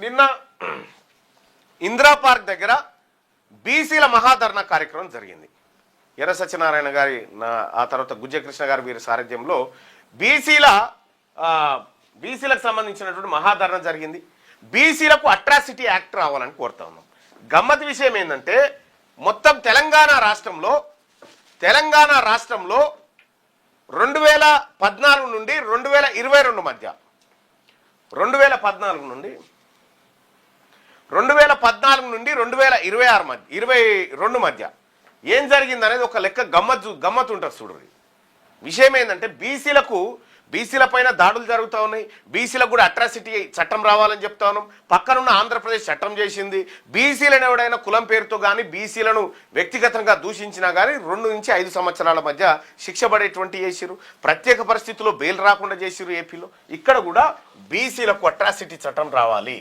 నిన్న ఇందిరా పార్క్ దగ్గర బీసీల మహాధర్నా కార్యక్రమం జరిగింది. ఎర్ర సత్యనారాయణ గారి ఆ తర్వాత గుజ్జకృష్ణ గారి వీరి సారథ్యంలో బీసీలకు సంబంధించినటువంటి మహాధర్నా జరిగింది. బీసీలకు అట్రాసిటీ యాక్ట్ రావాలని కోరుతా ఉన్నాం. గమ్మత్ విషయం ఏంటంటే మొత్తం తెలంగాణ రాష్ట్రంలో 2014 నుండి 2022 మధ్య 2014 నుండి 2022 మధ్య ఏం జరిగింది అనేది ఒక లెక్క గమ్మత్ ఉంటుంది చూడండి. విషయం ఏంటంటే బీసీల పైన దాడులు జరుగుతూ ఉన్నాయి. బీసీలకు కూడా అట్రాసిటీ చట్టం రావాలని చెప్తా ఉన్నాం. పక్కనున్న ఆంధ్రప్రదేశ్ చట్టం చేసింది. బీసీలను ఎవడైనా కులం పేరుతో కానీ బీసీలను వ్యక్తిగతంగా దూషించినా కానీ 2 నుంచి 5 సంవత్సరాల మధ్య శిక్ష పడేటువంటి చేసిరు. ప్రత్యేక పరిస్థితుల్లో బెయిల్ రాకుండా చేసిరు ఏపీలో. ఇక్కడ కూడా బీసీలకు అట్రాసిటీ చట్టం రావాలి.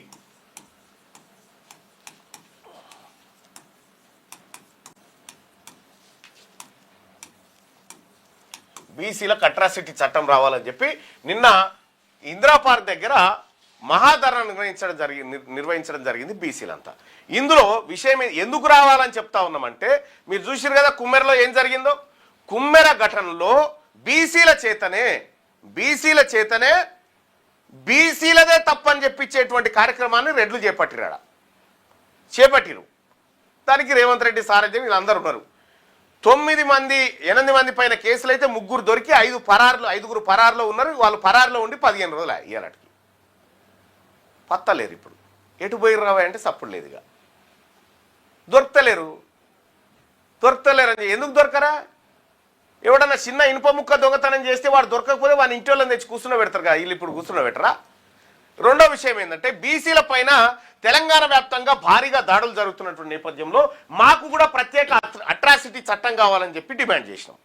బీసీలకు అట్రాసిటీ చట్టం రావాలని చెప్పి నిన్న ఇందిరా పార్క్ దగ్గర మహాధర్నా నిర్వహించడం జరిగింది బీసీలంతా. ఇందులో విషయం ఎందుకు రావాలని చెప్తా ఉన్నామంటే మీరు చూసారు కదా కుమ్మెరలో ఏం జరిగిందో. కుమ్మెర ఘటనలో బీసీల చేతనే బీసీలదే తప్పని చెప్పించేటువంటి కార్యక్రమాన్ని రెడ్లు చేపట్టిరు. దానికి రేవంత్ రెడ్డి సారథ్యం వీళ్ళందరూ ఉన్నారు. 8 మంది పైన కేసులు అయితే 3 దొరికి 5గురు పరారులో ఉన్నారు. వాళ్ళు పరారులో ఉండి 15 రోజులు ఇయ్యాలటికి పత్తలేరు. ఇప్పుడు ఎటు పోయి రావాయంటే సప్పుడు లేదుగా. దొరకలేరు అని ఎందుకు దొరకరా? ఎవడన్నా చిన్న ఇనుప ముక్క దొంగతనం చేస్తే వాడు దొరకకపోతే వాడిని ఇంటి వాళ్ళని తెచ్చి కూర్చున్న పెడతారు కదా. వీళ్ళు ఇప్పుడు కూర్చున్న పెట్టరా? రెండో విషయం ఏంటంటే బీసీల పైన తెలంగాణ వ్యాప్తంగా భారీగా దాడులు జరుగుతున్నటువంటి నేపథ్యంలో మాకు కూడా ప్రత్యేక అట్రాసిటీ చట్టం కావాలని చెప్పి డిమాండ్ చేసినాం.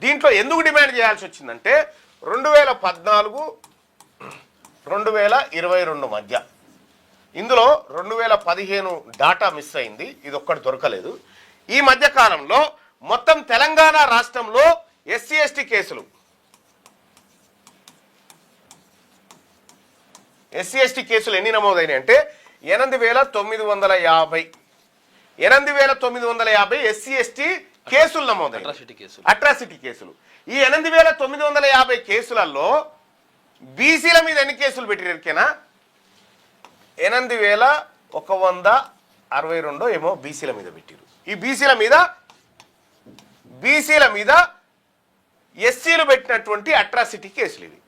దీంట్లో ఎందుకు డిమాండ్ చేయాల్సి వచ్చిందంటే 2014-2022 మధ్య, ఇందులో 2015 డాటా మిస్ అయింది, ఇది ఒక్కటి దొరకలేదు. ఈ మధ్య కాలంలో మొత్తం తెలంగాణ రాష్ట్రంలో ఎస్సీ ఎస్టీ కేసులు ఎన్ని నమోదైనాయి అంటే 8,950 ఎస్సీ ఎస్టీ కేసులు నమోదైనాయి, అట్రాసిటీ కేసులు. ఈ 8,950 కేసులలో బీసీల మీద ఎన్ని కేసులు పెట్టిరికేనా? 8,162 ఏమో బీసీల మీద పెట్టిరు. ఈ బీసీల మీద ఎస్సీలు పెట్టినటువంటి అట్రాసిటీ కేసులు ఇవి.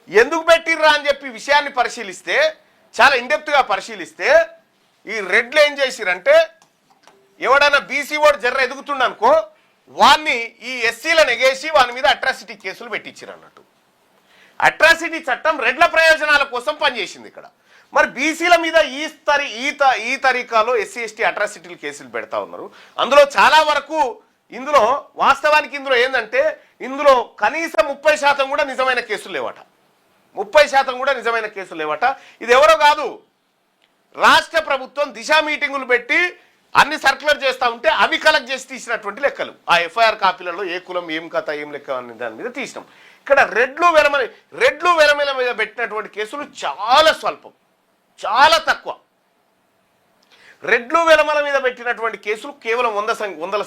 ఎందుకు పెట్టిర్రా అని చెప్పి విషయాన్ని పరిశీలిస్తే, చాలా ఇండెప్త్గా పరిశీలిస్తే, ఈ రెడ్లు ఏం చేసిరంటే ఎవడన్నా బీసీ ఓడు జర్ర ఎదుగుతుండనుకో వాన్ని ఈ ఎస్సీలను ఎగేసి వాని మీద అట్రాసిటీ కేసులు పెట్టించారు అన్నట్టు. అట్రాసిటీ చట్టం రెడ్ల ప్రయోజనాల కోసం పనిచేసింది ఇక్కడ. మరి బీసీల మీద ఈ తరీకాలో ఎస్సీ ఎస్టీ అట్రాసిటీలు కేసులు పెడతా ఉన్నారు. అందులో చాలా వరకు వాస్తవానికి ఏంటంటే ఇందులో కనీసం 30% కూడా నిజమైన కేసులు లేవట. 30% కూడా నిజమైన కేసులు లేవట. ఇది ఎవరో కాదు, రాష్ట్ర ప్రభుత్వం దిశా మీటింగులు పెట్టి అన్ని సర్క్యులర్ చేస్తూ ఉంటే అవి కలెక్ట్ చేసి తీసినటువంటి లెక్కలు. ఆ ఎఫ్ఐఆర్ కాపీలలో ఏ కులం ఏం కథ ఏం లెక్క అనే దాని మీద తీసినాం. ఇక్కడ రెడ్లు వెలమల మీద పెట్టినటువంటి కేసులు చాలా స్వల్పం, చాలా తక్కువ. రెడ్లు వెలమల మీద పెట్టినటువంటి కేసులు కేవలం వందల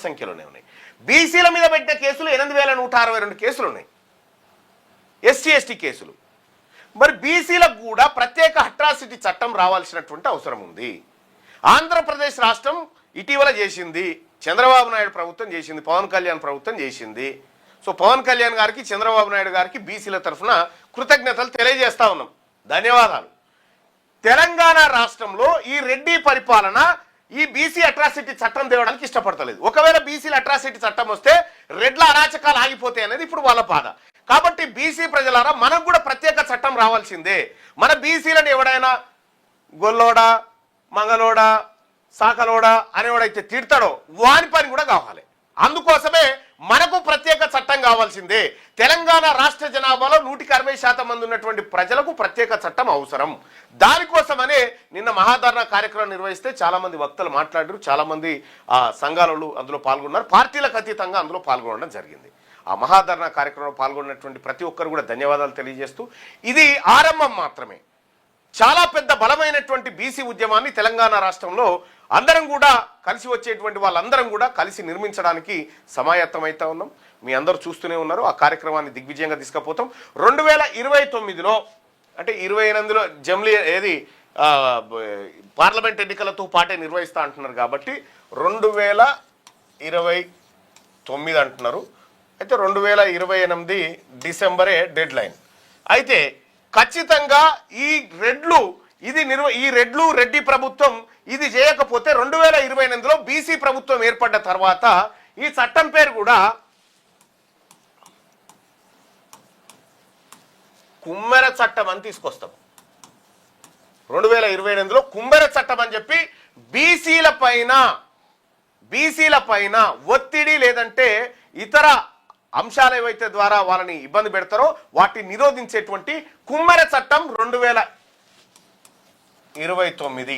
సంఖ్యలోనే ఉన్నాయి. బీసీల మీద పెట్టిన కేసులు 8,162 కేసులు ఉన్నాయి, ఎస్సీ ఎస్టీ కేసులు. మరి బీసీలకు కూడా ప్రత్యేక అట్రాసిటీ చట్టం రావాల్సినటువంటి అవసరం ఉంది. ఆంధ్రప్రదేశ్ రాష్ట్రం ఇటీవల చేసింది, చంద్రబాబు నాయుడు ప్రభుత్వం చేసింది, పవన్ కళ్యాణ్ ప్రభుత్వం చేసింది. సో పవన్ కళ్యాణ్ గారికి, చంద్రబాబు నాయుడు గారికి బీసీల తరఫున కృతజ్ఞతలు తెలియజేస్తా ఉన్నాం, ధన్యవాదాలు. తెలంగాణ రాష్ట్రంలో ఈ రెడ్డి పరిపాలన ఈ బీసీ అట్రాసిటీ చట్టం తేవడానికి ఇష్టపడతలేదు. ఒకవేళ బీసీల అట్రాసిటీ చట్టం వస్తే రెడ్ల అరాచకాలు ఆగిపోతాయి అనేది ఇప్పుడు వాళ్ళ బాధ. కాబట్టి బీసీ ప్రజలారా మనకు కూడా ప్రత్యేక చట్టం రావాల్సిందే. మన బీసీలను ఎవడైనా గొల్లోడా, మంగలోడా, సాకలోడా అనేవాడైతే తిడతాడో వాని పని కూడా కావాలి. అందుకోసమే మనకు ప్రత్యేక చట్టం కావాల్సిందే. తెలంగాణ రాష్ట్ర జనాభాలో 160% మంది ఉన్నటువంటి ప్రజలకు ప్రత్యేక చట్టం అవసరం. దానికోసమనే నిన్న మహాధర్నా కార్యక్రమం నిర్వహిస్తే చాలా మంది వక్తలు మాట్లాడారు, చాలా మంది సంఘాలు అందులో పాల్గొన్నారు, పార్టీలకు అతీతంగా అందులో పాల్గొనడం జరిగింది. ఆ మహాధర్నా కార్యక్రమంలో పాల్గొన్నటువంటి ప్రతి ఒక్కరు కూడా ధన్యవాదాలు తెలియజేస్తూ, ఇది ఆరంభం మాత్రమే. చాలా పెద్ద బలమైనటువంటి బీసీ ఉద్యమాన్ని తెలంగాణ రాష్ట్రంలో అందరం కూడా కలిసి వచ్చేటువంటి వాళ్ళందరం కూడా కలిసి నిర్మించడానికి సమాయత్తమైతా ఉన్నాం. మీ అందరూ చూస్తూనే ఉన్నారు. ఆ కార్యక్రమాన్ని దిగ్విజయంగా తీసుకుపోతాం. 2029లో అంటే 28లో జమ్లీ ఏది పార్లమెంట్ ఎన్నికలతో పాటే నిర్వహిస్తా అంటున్నారు కాబట్టి 2029 అంటున్నారు. అయితే 2028 డిసెంబరే డెడ్ లైన్. అయితే ఖచ్చితంగా ఈ రెడ్డి ప్రభుత్వం ఇది చేయకపోతే 2028లో బీసీ ప్రభుత్వం ఏర్పడ్డ తర్వాత ఈ చట్టం పేరు కూడా కుమ్మెర చట్టం అని తీసుకొస్తాం. 2028లో కుమ్మెర చట్టం అని చెప్పి బీసీల పైన ఒత్తిడి లేదంటే ఇతర అంశాలు ఏవైతే ద్వారా వాళ్ళని ఇబ్బంది పెడతారో వాటిని నిరోధించేటువంటి కుమ్మెర చట్టం 2029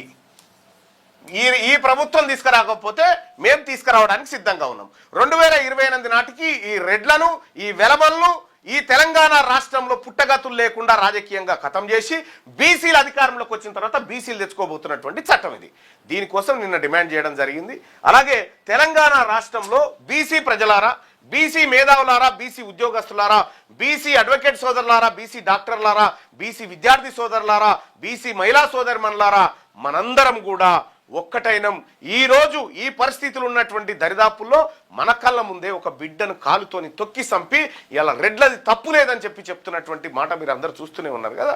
ఈ ప్రభుత్వం తీసుకురాకపోతే మేము తీసుకురావడానికి సిద్ధంగా ఉన్నాం. 2028 నాటికి ఈ రెడ్లను ఈ వెలమలను ఈ తెలంగాణ రాష్ట్రంలో పుట్టగతులు లేకుండా రాజకీయంగా ఖతం చేసి బీసీల అధికారంలోకి వచ్చిన తర్వాత బీసీలు తెచ్చుకోబోతున్నటువంటి చట్టం ఇది. దీనికోసం నిన్న డిమాండ్ చేయడం జరిగింది. అలాగే తెలంగాణ రాష్ట్రంలో బీసీ ప్రజలారా, బీసీ మేధావులారా, బీసీ ఉద్యోగస్తులారా, బీసీ అడ్వకేట్ సోదరులారా, బీసీ డాక్టర్లారా, బీసీ విద్యార్థి సోదరులారా, బీసీ మహిళా సోదరిమణులారా, మనందరం కూడా ఒక్కటైనం. ఈ రోజు ఈ పరిస్థితులు ఉన్నటువంటి దరిదాపుల్లో మన కళ్ళ ముందే ఒక బిడ్డను కాలుతోని తొక్కి సంపి ఇలా రెడ్లది తప్పు లేదని చెప్తున్నటువంటి మాట మీరు అందరూ చూస్తూనే ఉన్నారు కదా.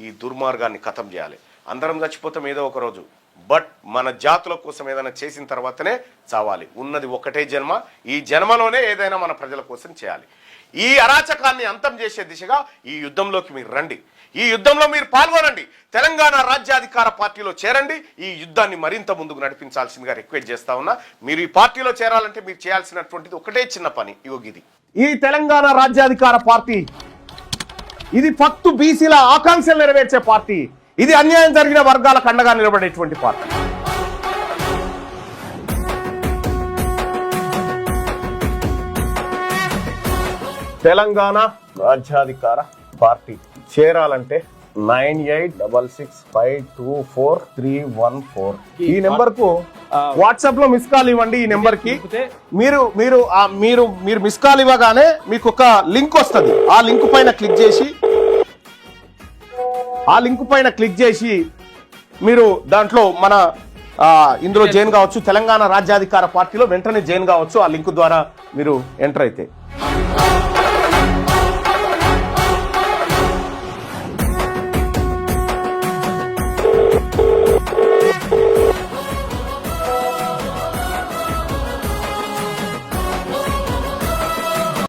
ఈ దుర్మార్గాన్ని ఖతం చేయాలి. అందరం చచ్చిపోతాం ఏదో ఒక రోజు. బట్ మన జాతుల కోసం ఏదైనా చేసిన తర్వాతనే చావాలి. ఉన్నది ఒకటే జన్మ. ఈ జన్మలోనే ఏదైనా మన ప్రజల కోసం చేయాలి. ఈ అరాచకాన్ని అంతం చేసే దిశగా ఈ యుద్ధంలోకి మీరు రండి. ఈ యుద్ధంలో మీరు పాల్గొనండి. తెలంగాణ రాజ్యాధికార పార్టీలో చేరండి. ఈ యుద్ధాన్ని మరింత ముందుకు నడిపించాల్సిందిగా రిక్వెస్ట్ చేస్తా ఉన్నా. మీరు ఈ పార్టీలో చేరాలంటే మీరు చేయాల్సినటువంటిది ఒకటే చిన్న పని. ఇది ఈ తెలంగాణ రాజ్యాధికార పార్టీ ఇది ఫక్తు బీసీల ఆకాంక్షలు నెరవేర్చే పార్టీ. ఇది అన్యాయం జరిగిన వర్గాలకు అండగా నిలబడేటువంటి పార్టీ. తెలంగాణ రాజ్యాధికార పార్టీ చేరాలంటే 9866524314 ఈ నెంబర్ కు వాట్సాప్ లో మిస్ కాల్ ఇవ్వండి. ఈ నెంబర్ కి మీరు మిస్ కాల్ ఇవ్వగానే మీకు ఒక లింక్ వస్తుంది. ఆ లింక్ పైన క్లిక్ చేసి మీరు దాంట్లో మన ఇందులో జాయిన్ కావచ్చు. తెలంగాణ రాజ్యాధికార పార్టీలో వెంటనే జాయిన్ కావచ్చు. ఆ లింక్ ద్వారా మీరు ఎంటర్ అయితే